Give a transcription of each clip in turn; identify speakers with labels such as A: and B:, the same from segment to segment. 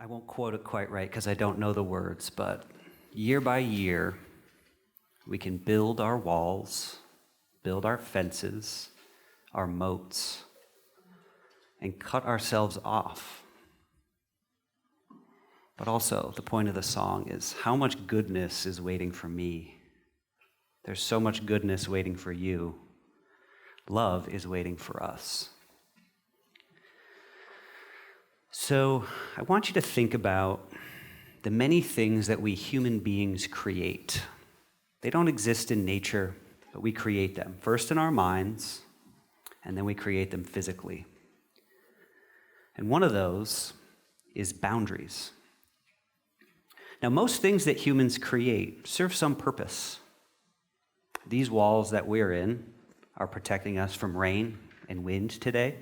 A: I won't quote it quite right because I don't know the words, but year by year, we can build our walls, build our fences, our moats, and cut ourselves off. But also, the point of the song is how much goodness is waiting for me. There's so much goodness waiting for you. Love is waiting for us. So I want you to think about the many things that we human beings create. They don't exist in nature, but we create them. First in our minds, and then we create them physically. And one of those is boundaries. Now, most things that humans create serve some purpose. These walls that we're in are protecting us from rain and wind today.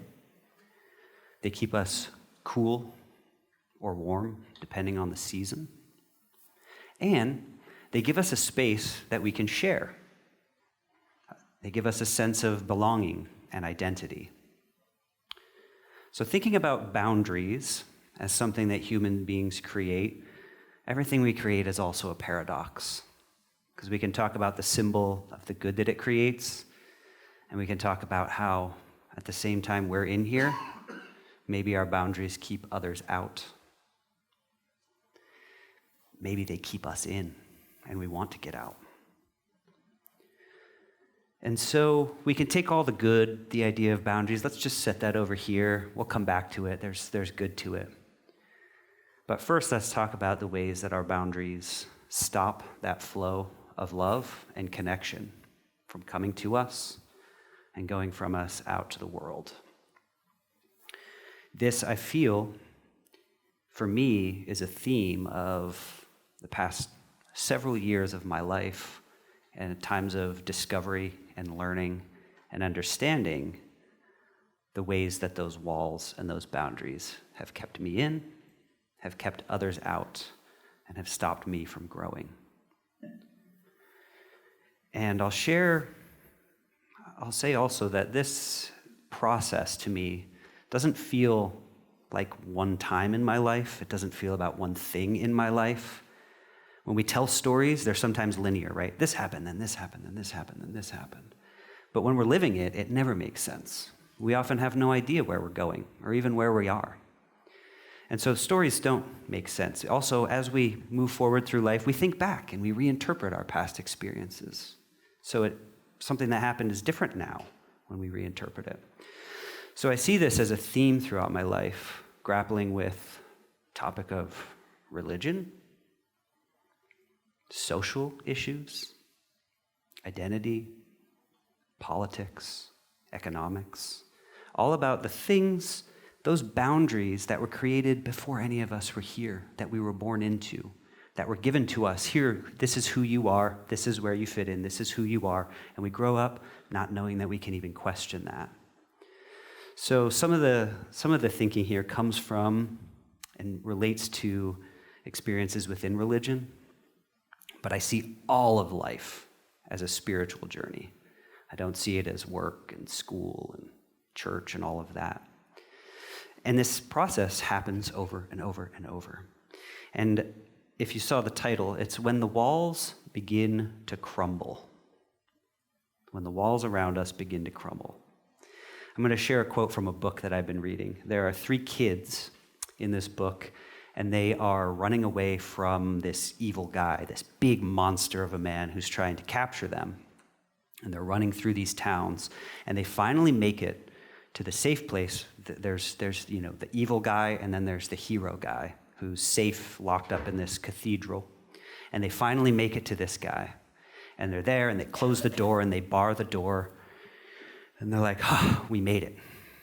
A: They keep us cool or warm, depending on the season. And they give us a space that we can share. They give us a sense of belonging and identity. So thinking about boundaries as something that human beings create, everything we create is also a paradox. Because we can talk about the symbol of the good that it creates, and we can talk about how, at the same time we're in here, maybe our boundaries keep others out. Maybe they keep us in, and we want to get out. And so we can take all the good, the idea of boundaries, let's just set that over here. We'll come back to it. There's good to it. But first, let's talk about the ways that our boundaries stop that flow of love and connection from coming to us and going from us out to the world. This, I feel, for me, is a theme of the past several years of my life and times of discovery and learning and understanding the ways that those walls and those boundaries have kept me in, have kept others out, and have stopped me from growing. And I'll say also that this process to me doesn't feel like one time in my life. It doesn't feel about one thing in my life. When we tell stories, they're sometimes linear, right? This happened, then this happened, then this happened, then this happened. But when we're living it, it never makes sense. We often have no idea where we're going or even where we are. And so stories don't make sense. Also, as we move forward through life, we think back and we reinterpret our past experiences. So something that happened is different now when we reinterpret it. So I see this as a theme throughout my life, grappling with the topic of religion, social issues, identity, politics, economics, all about the things, those boundaries that were created before any of us were here, that we were born into, that were given to us. Here, this is who you are, this is where you fit in, this is who you are, and we grow up not knowing that we can even question that. So some of the thinking here comes from and relates to experiences within religion, but I see all of life as a spiritual journey. I don't see it as work and school and church and all of that. And this process happens over and over and over. And if you saw the title, it's when the walls begin to crumble. When the walls around us begin to crumble. I'm going to share a quote from a book that I've been reading. There are 3 kids in this book, and they are running away from this evil guy, this big monster of a man who's trying to capture them. And they're running through these towns, and they finally make it to the safe place. There's the evil guy, and then there's the hero guy who's safe, locked up in this cathedral. And they finally make it to this guy. And they're there, and they close the door, and they bar the door. And they're like, oh, we made it,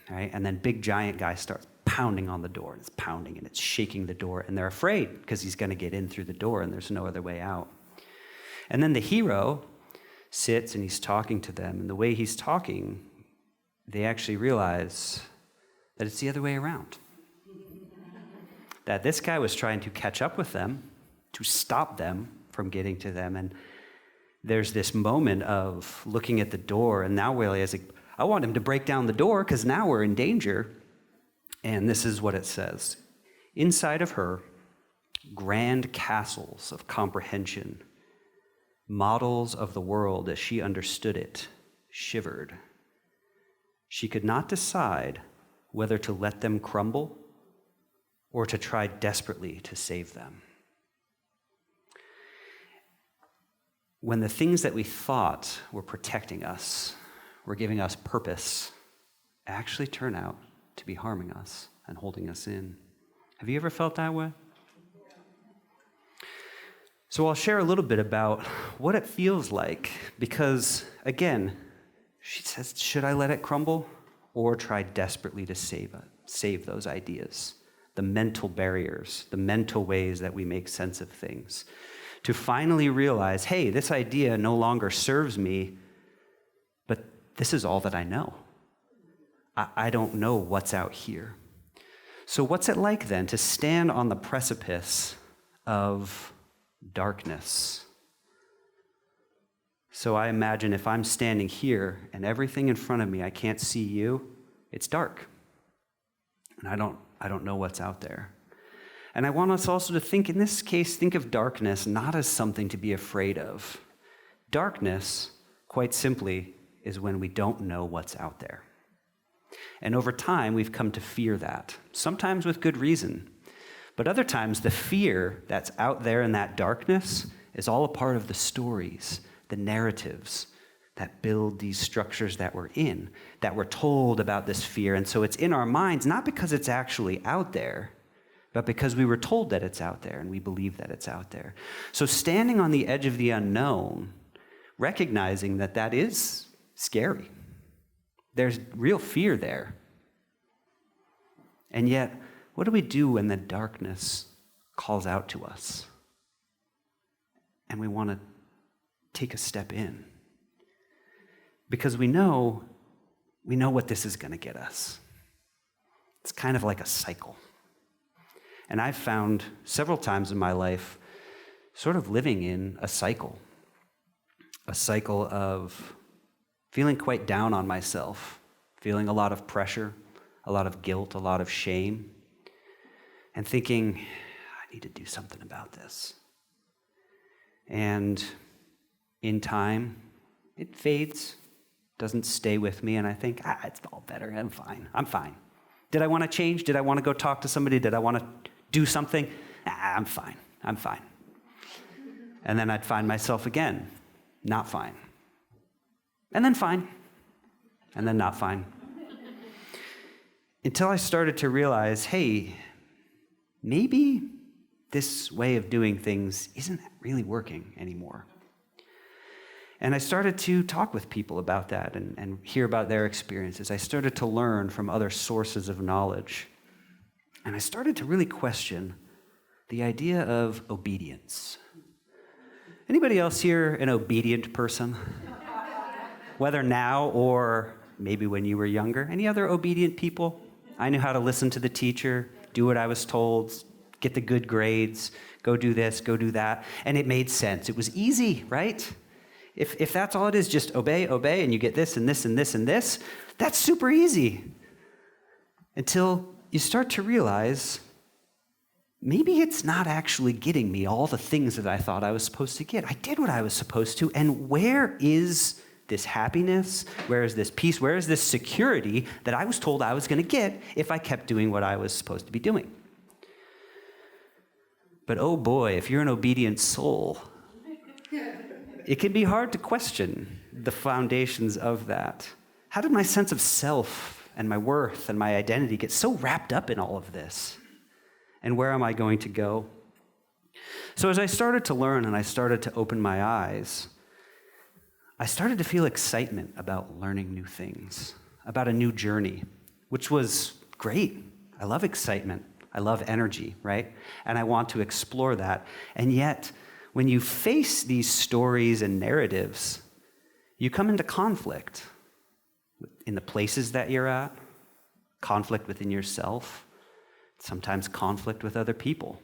A: right? And then big giant guy starts pounding on the door, and it's pounding, and it's shaking the door, and they're afraid because he's going to get in through the door, and there's no other way out. And then the hero sits, and he's talking to them, and the way he's talking, they actually realize that it's the other way around. That this guy was trying to catch up with them, to stop them from getting to them, and there's this moment of looking at the door, and now we're like, I want him to break down the door because now we're in danger. And this is what it says. Inside of her, grand castles of comprehension, models of the world as she understood it, shivered. She could not decide whether to let them crumble or to try desperately to save them. When the things that we thought were protecting us, were giving us purpose, actually turn out to be harming us and holding us in. Have you ever felt that way? So I'll share a little bit about what it feels like, because again, she says, should I let it crumble or try desperately to save those ideas, the mental barriers, the mental ways that we make sense of things, to finally realize, hey, this idea no longer serves me, but this is all that I know. I don't know what's out here. So what's it like then to stand on the precipice of darkness? So I imagine if I'm standing here and everything in front of me, I can't see you, it's dark. And I don't know what's out there. And I want us also to think, in this case, think of darkness not as something to be afraid of. Darkness, quite simply, is when we don't know what's out there. And over time, we've come to fear that, sometimes with good reason. But other times, the fear that's out there in that darkness is all a part of the stories, the narratives that build these structures that we're in, that we're told about this fear. And so it's in our minds, not because it's actually out there, but because we were told that it's out there and we believe that it's out there. So standing on the edge of the unknown, recognizing that that is scary. There's real fear there. And yet, what do we do when the darkness calls out to us? And we want to take a step in. Because we know what this is going to get us. It's kind of like a cycle. And I've found several times in my life sort of living in a cycle of feeling quite down on myself, feeling a lot of pressure, a lot of guilt, a lot of shame, and thinking, I need to do something about this. And in time, it fades, doesn't stay with me, and I think, it's all better, I'm fine. Did I want to change? Did I want to go talk to somebody? Did I want to do something? I'm fine. And then I'd find myself again, not fine. And then fine. And then not fine. Until I started to realize, hey, maybe this way of doing things isn't really working anymore. And I started to talk with people about that and hear about their experiences. I started to learn from other sources of knowledge. And I started to really question the idea of obedience. Anybody else here an obedient person? Whether now or maybe when you were younger. Any other obedient people? I knew how to listen to the teacher, do what I was told, get the good grades, go do this, go do that. And it made sense. It was easy, right? If that's all it is, just obey, and you get this and this and this and this, that's super easy. Until you start to realize, maybe it's not actually getting me all the things that I thought I was supposed to get. I did what I was supposed to, and where is this happiness? Where is this peace? Where is this security that I was told I was going to get if I kept doing what I was supposed to be doing? But oh boy, if you're an obedient soul, it can be hard to question the foundations of that. How did my sense of self and my worth and my identity get so wrapped up in all of this? And where am I going to go? So as I started to learn and I started to open my eyes, I started to feel excitement about learning new things, about a new journey, which was great. I love excitement. I love energy, right? And I want to explore that. And yet, when you face these stories and narratives, you come into conflict in the places that you're at, conflict within yourself, sometimes conflict with other people,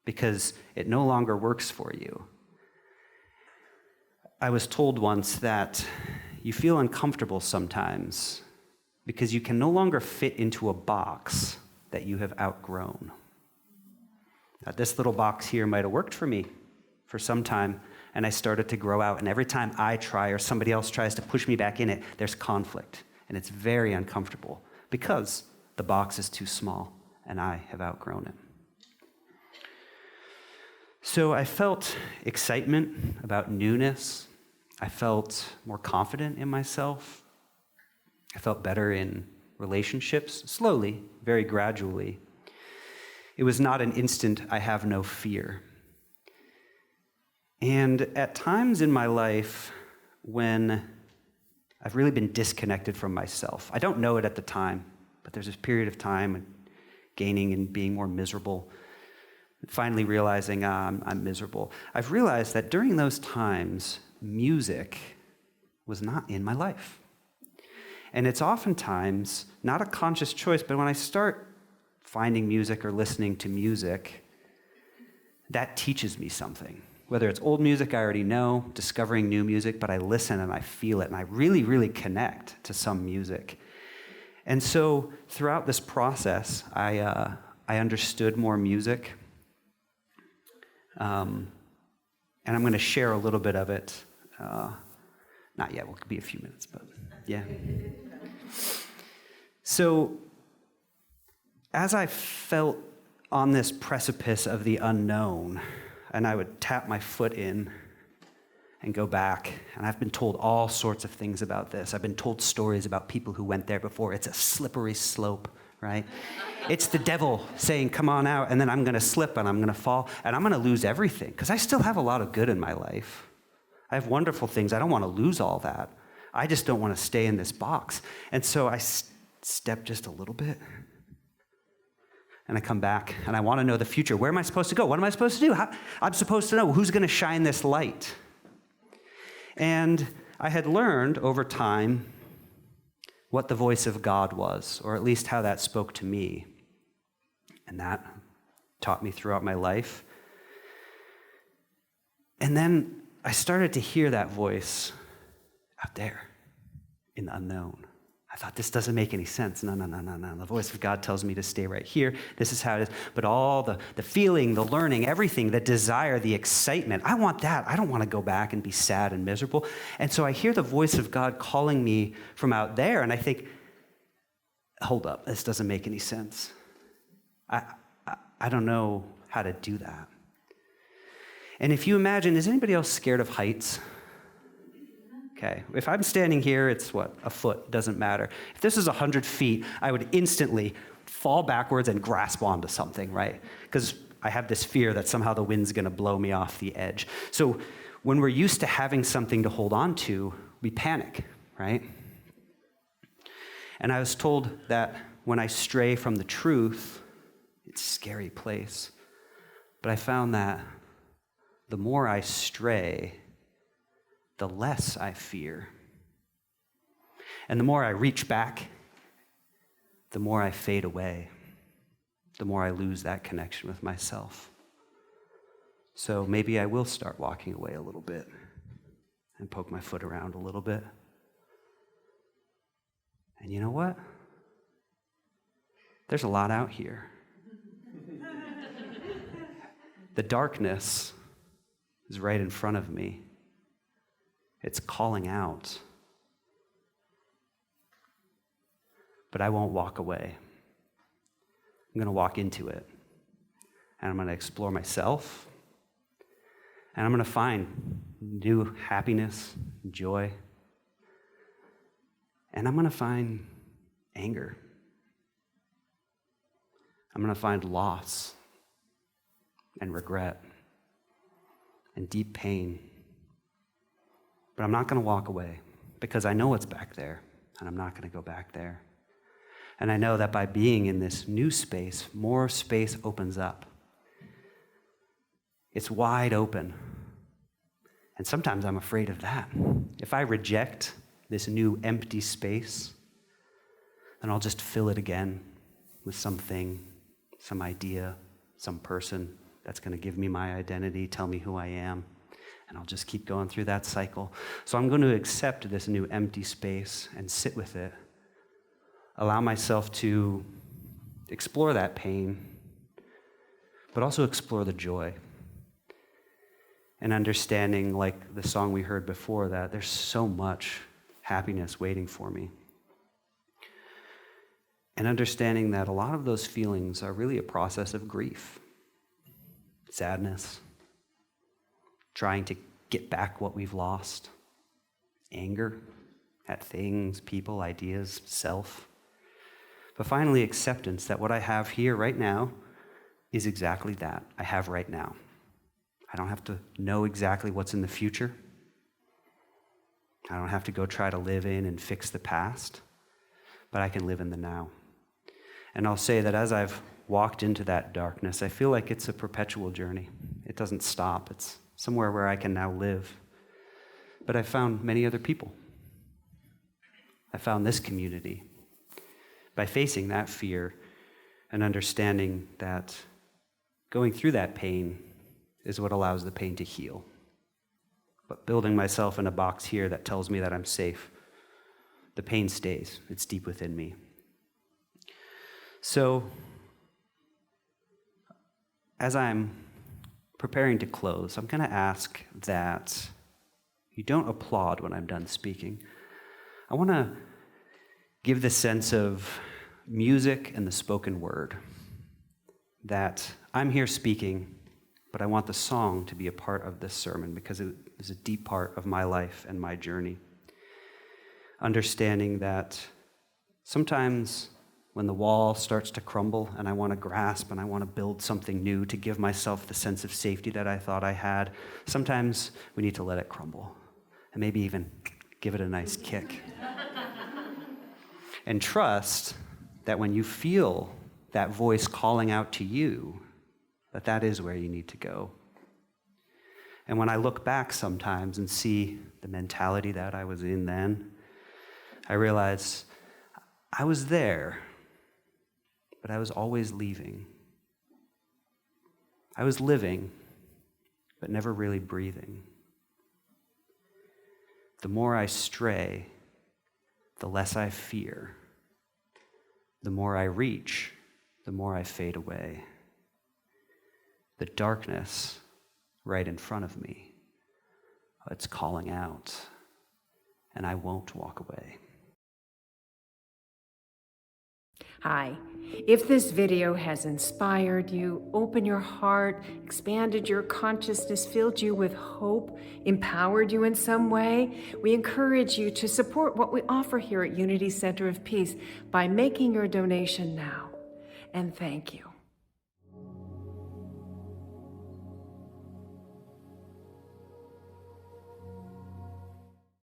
A: because it no longer works for you. I was told once that you feel uncomfortable sometimes because you can no longer fit into a box that you have outgrown. Now, this little box here might have worked for me for some time, and I started to grow out. And every time I try or somebody else tries to push me back in it, there's conflict. And it's very uncomfortable because the box is too small and I have outgrown it. So I felt excitement about newness. I felt more confident in myself. I felt better in relationships, slowly, very gradually. It was not an instant, I have no fear. And at times in my life when I've really been disconnected from myself, I don't know it at the time, but there's this period of time gaining and being more miserable, finally realizing I'm miserable. I've realized that during those times, music was not in my life. And it's oftentimes not a conscious choice, but when I start finding music or listening to music, that teaches me something. Whether it's old music I already know, discovering new music, but I listen and I feel it, and I really, really connect to some music. And so throughout this process, I understood more music. And I'm going to share a little bit of it. Not yet, well, it could be a few minutes, but yeah. So as I felt on this precipice of the unknown, and I would tap my foot in and go back, and I've been told all sorts of things about this. I've been told stories about people who went there before. It's a slippery slope, right? It's the devil saying, come on out, and then I'm going to slip, and I'm going to fall, and I'm going to lose everything, because I still have a lot of good in my life. I have wonderful things. I don't want to lose all that. I just don't want to stay in this box. And so I step just a little bit, and I come back, and I want to know the future. Where am I supposed to go? What am I supposed to do? I'm supposed to know who's going to shine this light. And I had learned over time what the voice of God was, or at least how that spoke to me. And that taught me throughout my life. And then I started to hear that voice out there in the unknown. I thought, this doesn't make any sense. No. The voice of God tells me to stay right here. This is how it is. But all the feeling, the learning, everything, the desire, the excitement, I want that. I don't want to go back and be sad and miserable. And so I hear the voice of God calling me from out there, and I think, hold up, this doesn't make any sense. I don't know how to do that. And if you imagine, is anybody else scared of heights? Okay, if I'm standing here, it's what, a foot, doesn't matter. If this is 100 feet, I would instantly fall backwards and grasp onto something, right? Because I have this fear that somehow the wind's gonna blow me off the edge. So when we're used to having something to hold on to, we panic, right? And I was told that when I stray from the truth, it's a scary place. But I found that the more I stray, the less I fear. And the more I reach back, the more I fade away, the more I lose that connection with myself. So maybe I will start walking away a little bit and poke my foot around a little bit. And you know what? There's a lot out here. The darkness is right in front of me. It's calling out. But I won't walk away. I'm going to walk into it. And I'm going to explore myself. And I'm going to find new happiness, joy. And I'm going to find anger. I'm going to find loss and regret and deep pain. But I'm not going to walk away because I know what's back there, and I'm not going to go back there. And I know that by being in this new space, more space opens up. It's wide open. And sometimes I'm afraid of that. If I reject this new empty space, then I'll just fill it again with something, some idea, some person that's going to give me my identity, tell me who I am. And I'll just keep going through that cycle. So I'm going to accept this new empty space and sit with it. Allow myself to explore that pain, but also explore the joy. And understanding, like the song we heard before, that there's so much happiness waiting for me. And understanding that a lot of those feelings are really a process of grief, sadness, trying to get back what we've lost, anger at things, people, ideas, self. But finally, acceptance that what I have here right now is exactly that. I have right now. I don't have to know exactly what's in the future. I don't have to go try to live in and fix the past, but I can live in the now. And I'll say that as I've walked into that darkness, I feel like it's a perpetual journey. It doesn't stop. It's somewhere where I can now live. But I found many other people. I found this community. By facing that fear and understanding that going through that pain is what allows the pain to heal. But building myself in a box here that tells me that I'm safe, the pain stays. It's deep within me. So, as I'm preparing to close, I'm going to ask that you don't applaud when I'm done speaking. I want to give the sense of music and the spoken word, that I'm here speaking, but I want the song to be a part of this sermon because it is a deep part of my life and my journey. Understanding that sometimes when the wall starts to crumble and I want to grasp and I want to build something new to give myself the sense of safety that I thought I had, sometimes we need to let it crumble and maybe even give it a nice kick. And trust that when you feel that voice calling out to you, that is where you need to go. And when I look back sometimes and see the mentality that I was in then, I realize I was there, but I was always leaving. I was living, but never really breathing. The more I stray, the less I fear. The more I reach, the more I fade away. The darkness right in front of me, it's calling out, and I won't walk away.
B: Hi. If this video has inspired you, opened your heart, expanded your consciousness, filled you with hope, empowered you in some way, we encourage you to support what we offer here at Unity Center of Peace by making your donation now. And thank you.